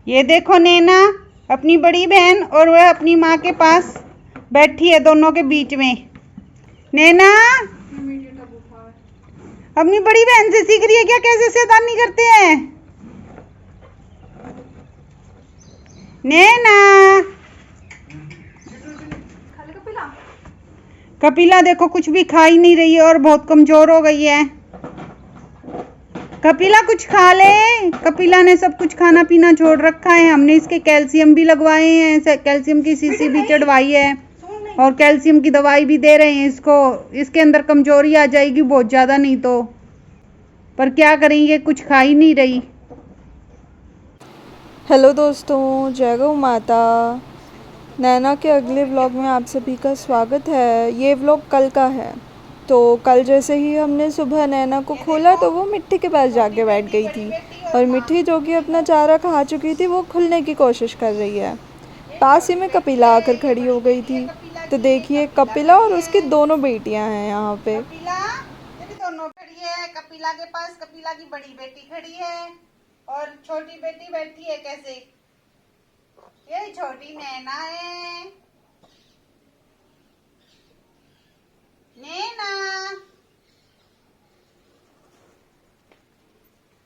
ये देखो नैना अपनी बड़ी बहन और वह अपनी माँ के पास बैठी है, दोनों के बीच में। नैना अपनी बड़ी बहन से सीख रही है क्या, कैसे शैतानी करते हैं। नैना कपिला देखो कुछ भी खा ही नहीं रही है और बहुत कमजोर हो गई है। कपिला कुछ खा ले। कपिला ने सब कुछ खाना पीना छोड़ रखा है। हमने इसके कैल्शियम भी लगवाए हैं, कैल्शियम की शीशी भी चढ़वाई है और कैल्शियम की दवाई भी दे रहे हैं इसको। इसके अंदर कमजोरी आ जाएगी बहुत ज़्यादा, नहीं तो। पर क्या करेंगे, कुछ खा ही नहीं रही। हेलो दोस्तों, जय गौ माता। नैना के अगले व्लॉग में आप सभी का स्वागत है। ये व्लॉग कल का है। तो कल जैसे ही हमने सुबह नैना को खोला तो वो मिट्टी के पास जाके बैठ गई थी और मिट्टी जो कि अपना चारा खा चुकी थी वो खुलने की कोशिश कर रही है। पास ही में कपिला आकर खड़ी हो गई थी। तो देखिए कपिला और उसकी दोनों बेटियां हैं यहाँ पे। दोनों खड़ी है कपिला के पास। कपिला की बड़ी बेटी खड़ी है और छोटी बेटी बैठी है। कैसे, ये छोटी नैना है। नैना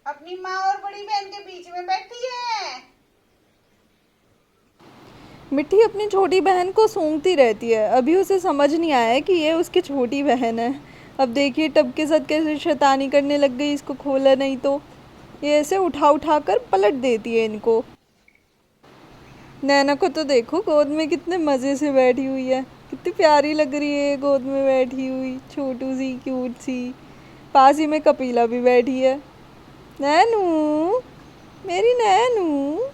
अपनी माँ और बड़ी बहन के बीच में बैठी है। मिट्टी अपनी छोटी बहन को सूंघती रहती है। अभी उसे समझ नहीं आया कि ये उसकी छोटी बहन है। अब देखिए टब के साथ कैसे शैतानी करने लग गई। इसको खोला नहीं तो ये ऐसे उठा उठा कर पलट देती है इनको। नैना को तो देखो गोद में कितने मज़े से बैठी हुई है। कितनी प्यारी लग रही है गोद में बैठी हुई, छोटू सी क्यूट सी। पास ही में कपिला भी बैठी है। नैनू, मेरी नैनू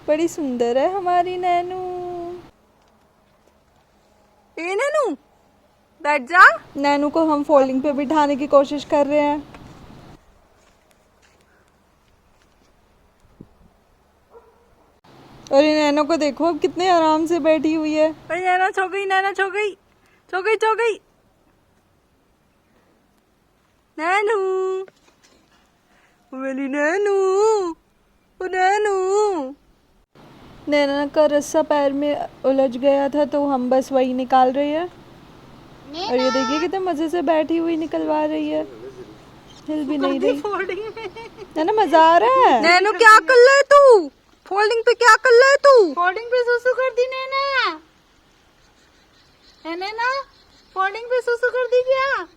बड़ी सुंदर है हमारी नैनू। ए नैनू बैठ जा। नैनू को हम फोल्डिंग पे बिठाने की कोशिश कर रहे हैं। अरे नैना को देखो अब कितने आराम से बैठी हुई है। अरे नैना सो गई, नैना सो गई, सो गई, सो गई। नैनू, मेरी नैनू, ओ नैनू। नैना का रस्सा पैर में उलझ गया था तो हम बस वही निकाल रहे हैं। और ये देखिए कितने मजे से बैठी हुई निकलवा रही है, हिल भी नहीं रही। नैना मजा आ रहा है। नैनू क्या कर रहा है तू? फोल्डिंग पे क्या कर रहा है तू? फोल्डिंग पे सुसु कर दी नैना। है नैना, फोल्डिंग पे सुसु कर दी क्या?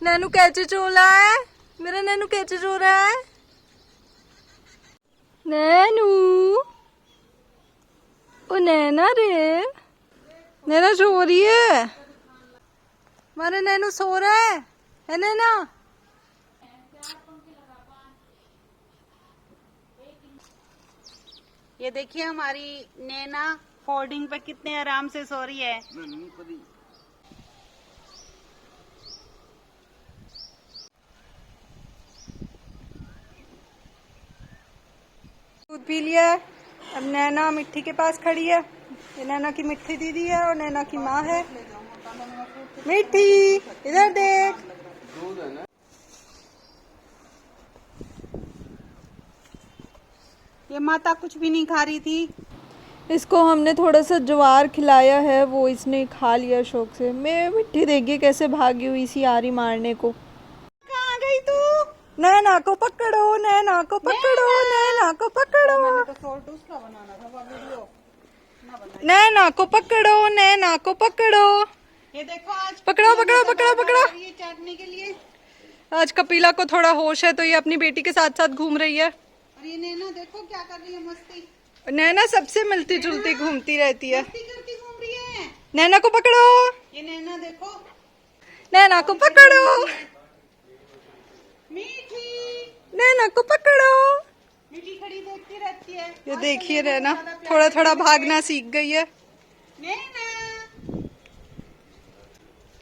नैनू कैसे चो रहा है? मेरा नैनू कैसे चो रहा है? नैनू, ओ नैना रे, नैना सो रही है। हमारा नैनू सो रहा है नैना? ये देखिए हमारी नैना फोल्डिंग पे कितने आराम से सो रही है। दूध पी लिया है। अब नैना मिट्टी के पास खड़ी है। ये नैना की मिट्टी दीदी है और नैना की माँ है। मिट्टी इधर देख। ये माता कुछ भी नहीं खा रही थी। इसको हमने थोड़ा सा ज्वार खिलाया है, वो इसने खा लिया शौक से। मैं मिट्टी देखिए कैसे भागी हुई सी आ रही मारने को। कहाँ गई तू? नैना को पकड़ो, नैना को पकड़ो, नैना को पकड़ो, नैना को पकड़ो, नैना को पकड़ो। ये देखो आज पकड़ो पकड़ो पकड़ो पकड़ो। ये चाटने के लिए। आज कपिला को थोड़ा होश है तो ये अपनी बेटी के साथ साथ घूम रही है। और ये नैना देखो क्या कर रही है, मस्ती। नैना सबसे मिलती जुलती घूमती रहती है। मस्ती करती घूम रही है। नैना को पकड़ो, ये नैना देखो। नैना को पकड़ो, मीठी, नैना को पकड़ो। मीठी खड़ी देखती रहती है। ये देखिए नैना थोड़ा थोड़ा भागना सीख गई है। नैना,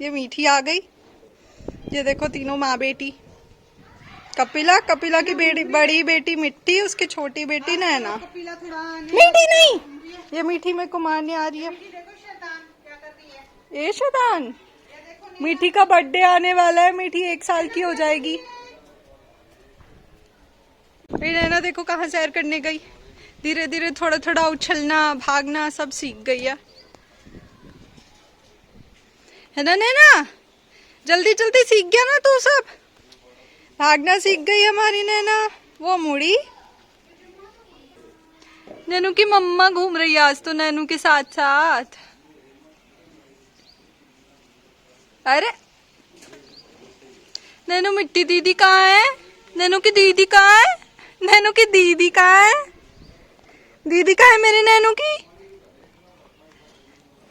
ये मीठी आ गई। ये देखो तीनों माँ बेटी। कपिला, कपिला की बेटी बड़ी बेटी मिट्टी, उसकी छोटी बेटी नैना। कपिला थोड़ा मीठी नहीं, ये मीठी में को मारने आ रही है। देखो शैतान क्या कर रही है। ए शैतान, मीठी का बर्थडे आने वाला है। मीठी 1 साल की हो जाएगी। मेरी नैना देखो कहाँ सैर करने गई। धीरे धीरे थोड़ा थोड़ा उछलना भागना सब सीख गई है ना नैना? जल्दी जल्दी सीख गया ना तू सब। भागना सीख गई हमारी नैना। वो मुड़ी। नैनू की मम्मा घूम रही है आज तो नैनू के साथ साथ। अरे नैनू मिट्टी दीदी कहाँ है? नैनू की दीदी कहाँ है? नैनू की दीदी कहाँ है? दीदी कहाँ है मेरे नैनू की?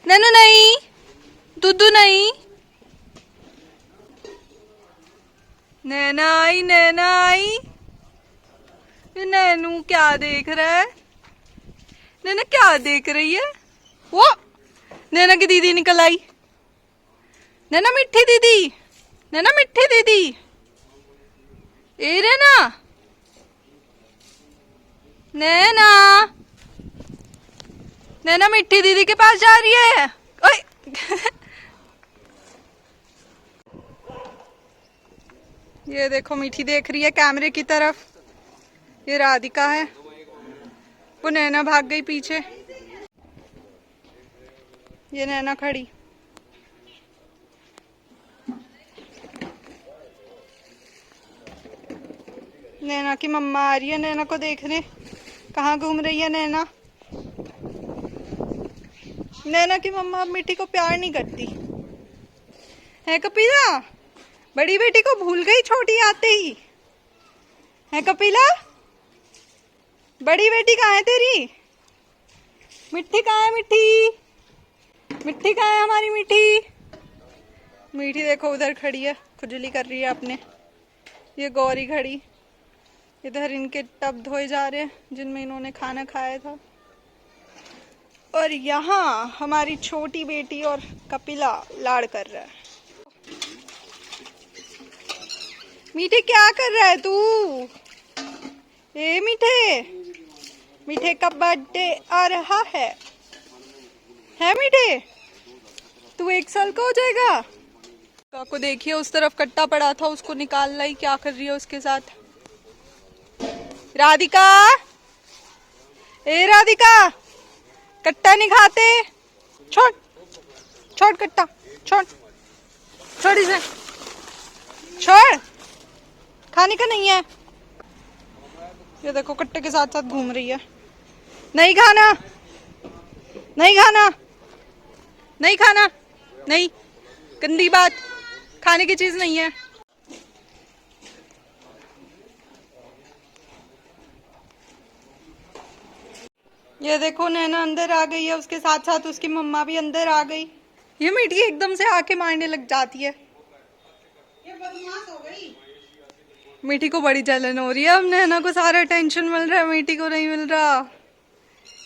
नैनू नहीं, दुदू नहीं। नैना आई, नैना आई। ये नैनू क्या देख रहा है? नैना क्या देख रही है? वो नैना की दीदी निकल आई। नैना मिट्टी दीदी, नैना मिट्टी दीदी। ए रे ना नैना, नैना मिट्टी दीदी के पास जा रही है। ओए ये देखो मीठी देख रही है कैमरे की तरफ। ये राधिका है, वो नैना भाग गई पीछे। ये नैना खड़ी। नैना की मम्मा आ रही है नैना को देखने। कहाँ घूम रही है नैना? नैना की मम्मा अब मिट्टी को प्यार नहीं करती है। कपिला बड़ी बेटी को भूल गई छोटी आते ही है। कपिला बड़ी बेटी कहाँ है तेरी? मिट्टी कहाँ है? मिट्टी, मिट्टी कहाँ है हमारी मिट्टी? मीठी देखो उधर खड़ी है, खुजली कर रही है अपने। ये गौरी खड़ी। इधर इनके टब धोए जा रहे हैं जिनमें इन्होंने खाना खाया था। और यहाँ हमारी छोटी बेटी और कपिला लाड़ कर रहा है। मीठे क्या कर रहा है तू? ए मीठे, मीठे का बर्थडे आ रहा है मीठे? तू 1 साल का हो जाएगा। काको देखिए उस तरफ कट्टा पड़ा था, उसको निकाल लाई। क्या कर रही है उसके साथ? राधिका, ए राधिका, कट्टा नहीं खाते। छोड़ छोड़ कट्टा, छोड़ छोड़ इसे, छोड़, खाने का नहीं है। ये देखो कट्टे के साथ साथ घूम रही है। नहीं खाना, नहीं खाना, नहीं खाना, नहीं, गंदी बात, खाने की चीज नहीं है। ये देखो नैना अंदर आ गई है, उसके साथ साथ उसकी मम्मा भी अंदर आ गई। ये मीठी एकदम से आके मारने लग जाती है। ये बदमाश हो गई। मीठी को बड़ी जलन हो रही है। अब नैना को सारा टेंशन मिल रहा है, मीठी को नहीं मिल रहा।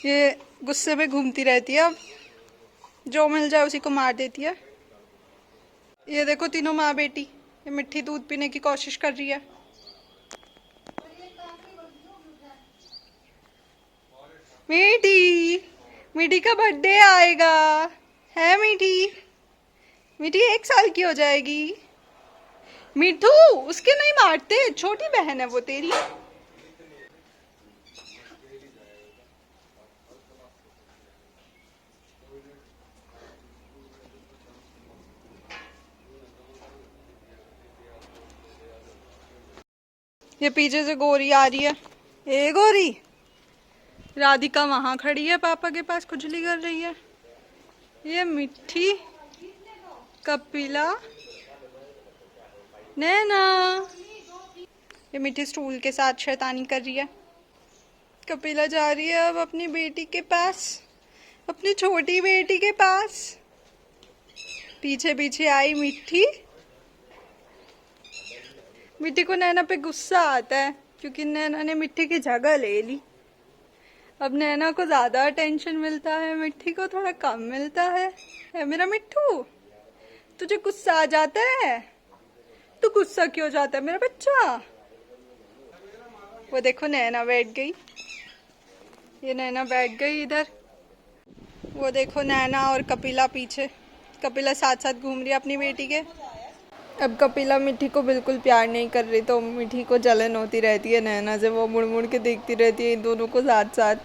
ये गुस्से में घूमती रहती है। अब जो मिल जाए उसी को मार देती है। ये देखो तीनों माँ बेटी, ये मिठी दूध पीने की कोशिश कर रही है। मीठी, मीठी का बर्थडे आएगा है मीठी। मीठी 1 साल की हो जाएगी। मिठू उसके नहीं मारते, छोटी बहन है वो तेरी। ये पीछे से गोरी आ रही है। ए गोरी, राधिका वहां खड़ी है पापा के पास, खुजली कर रही है। ये मिठी, कपिला, नैना। ये मिठी स्टूल के साथ शैतानी कर रही है। कपिला जा रही है अब अपनी बेटी के पास, अपनी छोटी बेटी के पास। पीछे पीछे आई मिठी। मिठी को नैना पे गुस्सा आता है क्योंकि नैना ने मिठी की जगह ले ली। अब नैना को ज्यादा अटेंशन मिलता है, मिठी को थोड़ा कम मिलता है मेरा मिट्ठू? तुझे गुस्सा आ जाता है? तू गुस्सा क्यों जाता है मेरा बच्चा? वो देखो नैना बैठ गई। ये नैना बैठ गई इधर। वो देखो नैना और कपिला पीछे। कपिला साथ साथ घूम रही है अपनी बेटी के। अब कपिला मिठी को बिल्कुल प्यार नहीं कर रही, तो मिठी को जलन होती रहती है नैना से, वो मुड़ मुड़ के देखती रहती है इन दोनों को साथ साथ।